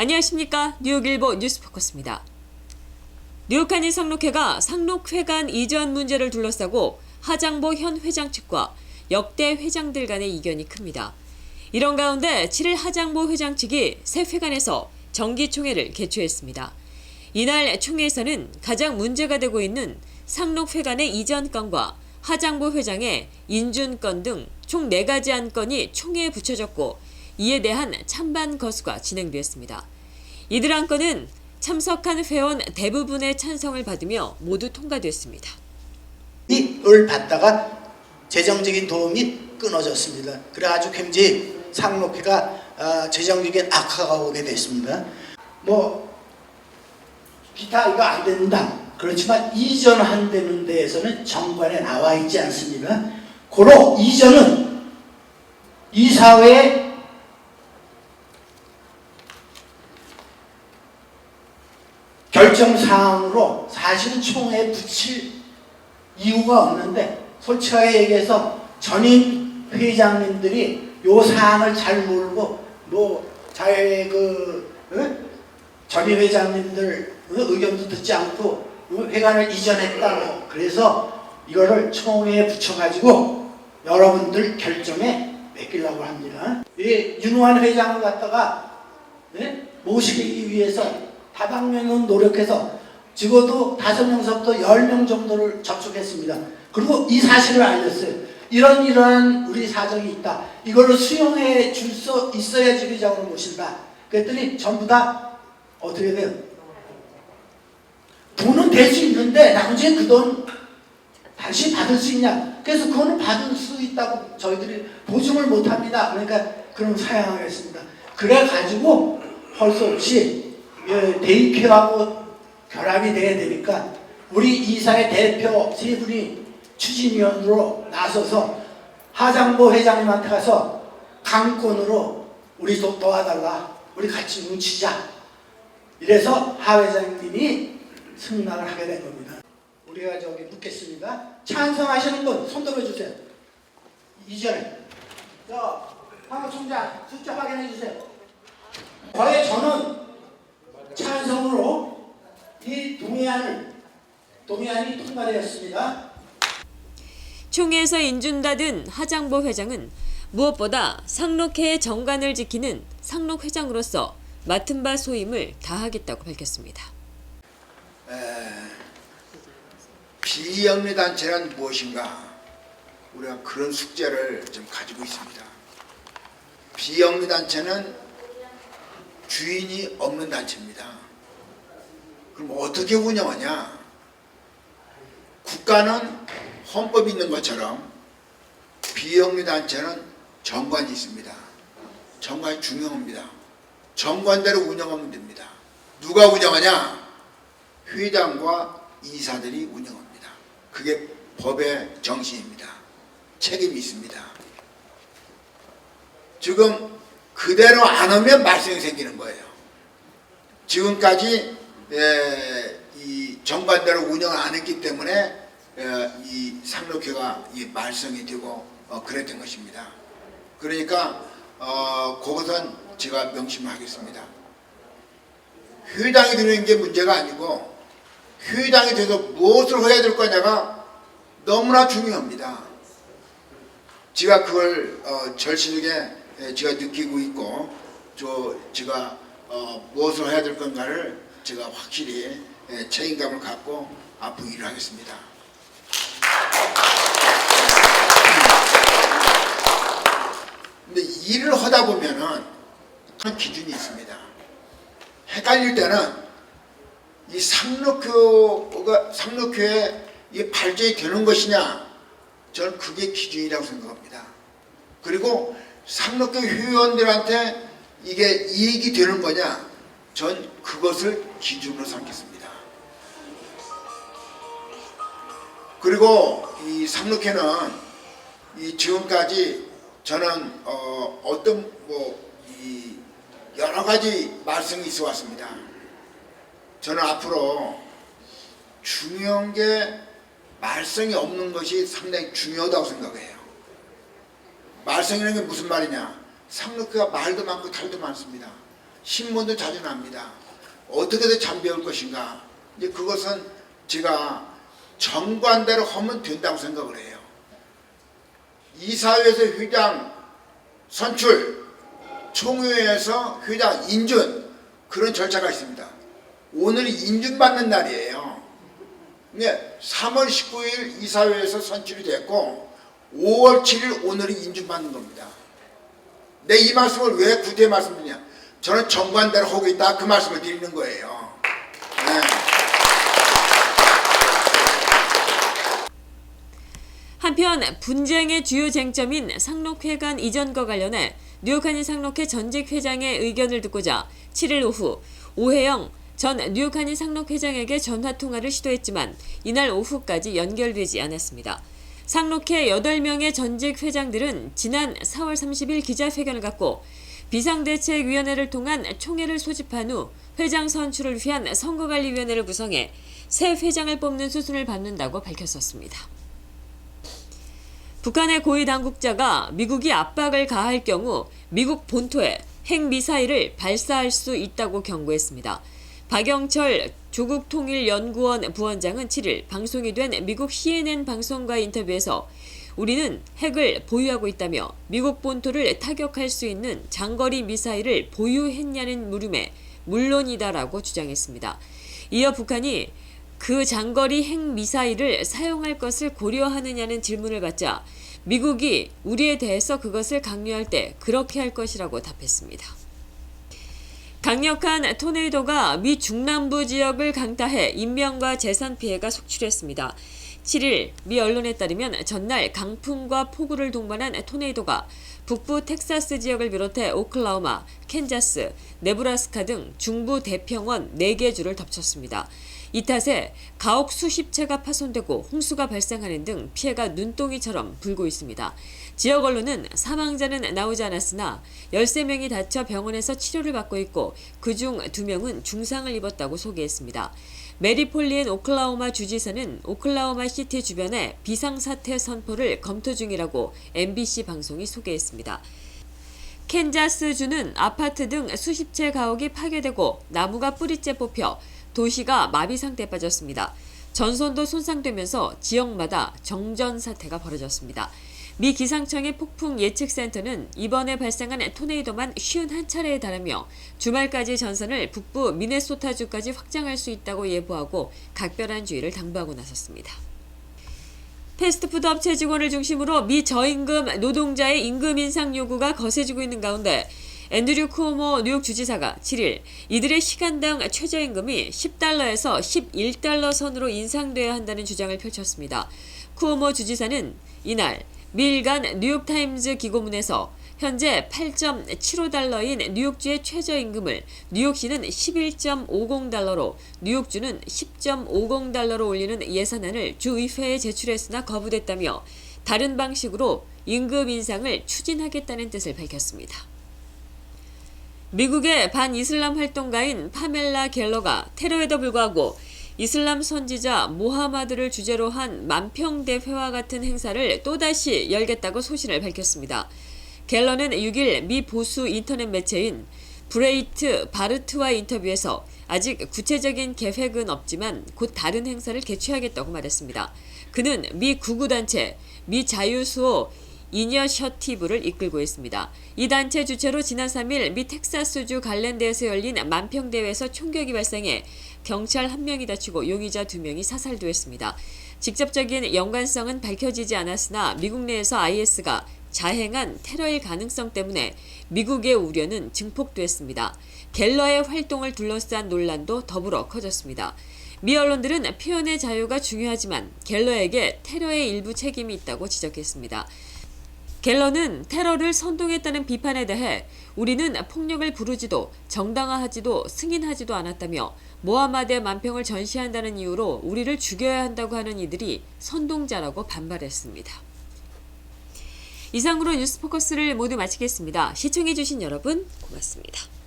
안녕하십니까. 뉴욕일보 뉴스포커스입니다. 뉴욕한인 상록회가 상록회관 이전 문제를 둘러싸고 하장보 현 회장 측과 역대 회장들 간의 이견이 큽니다. 이런 가운데 7일 하장보 회장 측이 새 회관에서 정기총회를 개최했습니다. 이날 총회에서는 가장 문제가 되고 있는 상록회관의 이전 건과 하장보 회장의 인준 건 등 총 4가지 안건이 총회에 붙여졌고 이에 대한 찬반 거수가 진행되었습니다. 이들 안건은 참석한 회원 대부분의 찬성을 받으며 모두 통과됐습니다. 이을 받다가 재정적인 도움이 끊어졌습니다. 그래가지고 굉장히 상록회가 재정적인 악화가 오게 됐습니다. 기타 이거 안 된다. 그렇지만 이전한다는 데에서는 정관에 나와 있지 않습니다. 고로 이전은 이사회의 결정사항으로 사실은 총회에 붙일 이유가 없는데 솔직하게 얘기해서 전임 회장님들이 요 사항을 잘 모르고 전임 회장님들 의견도 듣지 않고 회관을 이전했다고 그래서 이거를 총회에 붙여가지고 여러분들 결정에 맡기려고 합니다. 이 윤호환 회장을 갖다가 모시기 위해서 다방면은 노력해서 적어도 5명서부터 10명 정도를 접촉했습니다. 그리고 이 사실을 알렸어요. 이러한 우리 사정이 있다. 이걸로 수용해 줄 수 있어야지 회장으로 모신다. 그랬더니 전부 다 어떻게 돼요? 돈은 될 수 있는데 나머지 그 돈 당신 받을 수 있냐? 그래서 그거는 받을 수 있다고 저희들이 보증을 못합니다. 그러니까 그럼 사양하겠습니다. 그래가지고 할 수 없이 대입회하고 결합이 돼야 되니까 우리 이사의 대표 세 분이 추진위원으로 나서서 하장보 회장님한테 가서 강권으로 우리 도와달라. 우리 같이 뭉치자. 이래서 하 회장님이 승낙을 하게 된 겁니다. 우리가 저기 묻겠습니다. 찬성하시는 분 손 들어주세요. 이전에 사무총장 숫자 확인해 주세요. 거의 저는 찬성으로 이 동의안이 통과되었습니다. 총회에서 인준받은 하장보 회장은 무엇보다 상록회의 정관을 지키는 상록회장으로서 맡은 바 소임을 다하겠다고 밝혔습니다. 비영리단체란 무엇인가? 우리가 그런 숙제를 좀 가지고 있습니다. 비영리단체는 주인이 없는 단체입니다. 그럼 어떻게 운영하냐? 국가는 헌법이 있는 것처럼 비영리단체는 정관이 있습니다. 정관이 중요합니다. 정관대로 운영하면 됩니다. 누가 운영하냐? 회장과 이사들이 운영합니다. 그게 법의 정신입니다. 책임이 있습니다. 지금 그대로 안 하면 말썽이 생기는 거예요. 지금까지 이 정관대로 운영을 안 했기 때문에 이 상록회가 말썽이 되고 그랬던 것입니다. 그러니까 그것은 제가 명심하겠습니다. 회장이 되는 게 문제가 아니고 회장이 돼서 무엇을 해야 될 거냐가 너무나 중요합니다. 제가 그걸 절실하게 제가 느끼고 있고 제가 무엇을 해야 될 건가를 제가 확실히 책임감을 갖고 앞으로 일을 하겠습니다. 근데 일을 하다 보면은 그런 기준이 있습니다. 헷갈릴 때는 이 상록회에 이 발전이 되는 것이냐, 저는 그게 기준이라고 생각합니다. 그리고 상록회 회원들한테 이게 이익이 되는 거냐, 전 그것을 기준으로 삼겠습니다. 그리고 이 상록회는 이 지금까지 저는 어떤 이 여러 가지 말씀이 있어 왔습니다. 저는 앞으로 중요한 게 말썽이 없는 것이 상당히 중요하다고 생각해요. 말썽이라는 게 무슨 말이냐? 상록회가 말도 많고 탈도 많습니다. 신문도 자주 납니다. 어떻게든 잠재울 것인가. 이제 그것은 제가 정관대로 하면 된다고 생각을 해요. 이사회에서 회장 선출, 총회에서 회장 인준, 그런 절차가 있습니다. 오늘이 인준받는 날이에요. 3월 19일 이사회에서 선출이 됐고 5월 7일 오늘이 인준받는 겁니다. 내 이 말씀을 왜 구태여 말씀드리냐, 저는 정관대로 하고 있다, 그 말씀을 드리는 거예요. 네. 한편 분쟁의 주요 쟁점인 상록회관 이전과 관련해 뉴욕 한인 상록회 전직 회장의 의견을 듣고자 7일 오후 오해영 전 뉴욕 한인 상록회장에게 전화통화를 시도했지만 이날 오후까지 연결되지 않았습니다. 상록회 8명의 전직 회장들은 지난 4월 30일 기자회견을 갖고 비상대책위원회를 통한 총회를 소집한 후 회장 선출을 위한 선거관리위원회를 구성해 새 회장을 뽑는 수순을 밟는다고 밝혔었습니다. 북한의 고위 당국자가 미국이 압박을 가할 경우 미국 본토에 핵미사일을 발사할 수 있다고 경고했습니다. 박영철 조국통일연구원 부원장은 7일 방송이 된 미국 CNN 방송과의 인터뷰에서 우리는 핵을 보유하고 있다며 미국 본토를 타격할 수 있는 장거리 미사일을 보유했냐는 물음에 물론이다라고 주장했습니다. 이어 북한이 그 장거리 핵미사일을 사용할 것을 고려하느냐는 질문을 받자 미국이 우리에 대해서 그것을 강요할 때 그렇게 할 것이라고 답했습니다. 강력한 토네이도가 미 중남부 지역을 강타해 인명과 재산 피해가 속출했습니다. 7일 미 언론에 따르면 전날 강풍과 폭우를 동반한 토네이도가 북부 텍사스 지역을 비롯해 오클라호마, 캔자스, 네브라스카 등 중부 대평원 4개 주를 덮쳤습니다. 이 탓에 가옥 수십 채가 파손되고 홍수가 발생하는 등 피해가 눈덩이처럼 불고 있습니다. 지역 언론은 사망자는 나오지 않았으나 13명이 다쳐 병원에서 치료를 받고 있고 그중 2명은 중상을 입었다고 소개했습니다. 메리폴리엔 오클라호마 주지사는 오클라호마 시티 주변에 비상사태 선포를 검토 중이라고 MBC 방송이 소개했습니다. 캔자스주는 아파트 등 수십 채 가옥이 파괴되고 나무가 뿌리째 뽑혀 도시가 마비 상태에 빠졌습니다. 전선도 손상되면서 지역마다 정전 사태가 벌어졌습니다. 미 기상청의 폭풍 예측센터는 이번에 발생한 토네이도만 51차례에 달하며 주말까지 전선을 북부 미네소타주까지 확장할 수 있다고 예보하고 각별한 주의를 당부하고 나섰습니다. 패스트푸드 업체 직원을 중심으로 미 저임금 노동자의 임금 인상 요구가 거세지고 있는 가운데 앤드류 쿠오모 뉴욕 주지사가 7일 이들의 시간당 최저임금이 $10에서 $11 선으로 인상돼야 한다는 주장을 펼쳤습니다. 쿠오모 주지사는 이날 미일간 뉴욕타임즈 기고문에서 현재 $8.75인 뉴욕주의 최저임금을 뉴욕시는 $11.50로 뉴욕주는 $10.50로 올리는 예산안을 주의회에 제출했으나 거부됐다며 다른 방식으로 임금 인상을 추진하겠다는 뜻을 밝혔습니다. 미국의 반이슬람 활동가인 파멜라 갤러가 테러에도 불구하고 이슬람 선지자 모하마드를 주제로 한 만평대회와 같은 행사를 또다시 열겠다고 소신을 밝혔습니다. 갤러는 6일 미 보수 인터넷 매체인 브레이트 바르트와 인터뷰에서 아직 구체적인 계획은 없지만 곧 다른 행사를 개최하겠다고 말했습니다. 그는 미 구구단체 미 자유수호 이니셔티브를 이끌고 있습니다. 이 단체 주최로 지난 3일 미 텍사스주 갈랜드에서 열린 만평대회에서 총격이 발생해 경찰 1명이 다치고 용의자 2명이 사살도 했습니다. 직접적인 연관성은 밝혀지지 않았으나 미국 내에서 IS가 자행한 테러일 가능성 때문에 미국의 우려는 증폭됐습니다. 갤러의 활동을 둘러싼 논란도 더불어 커졌습니다. 미 언론들은 표현의 자유가 중요하지만 갤러에게 테러의 일부 책임이 있다고 지적했습니다. 갤러는 테러를 선동했다는 비판에 대해 우리는 폭력을 부르지도 정당화하지도 승인하지도 않았다며 모하마드의 만평을 전시한다는 이유로 우리를 죽여야 한다고 하는 이들이 선동자라고 반발했습니다. 이상으로 뉴스포커스를 모두 마치겠습니다. 시청해주신 여러분 고맙습니다.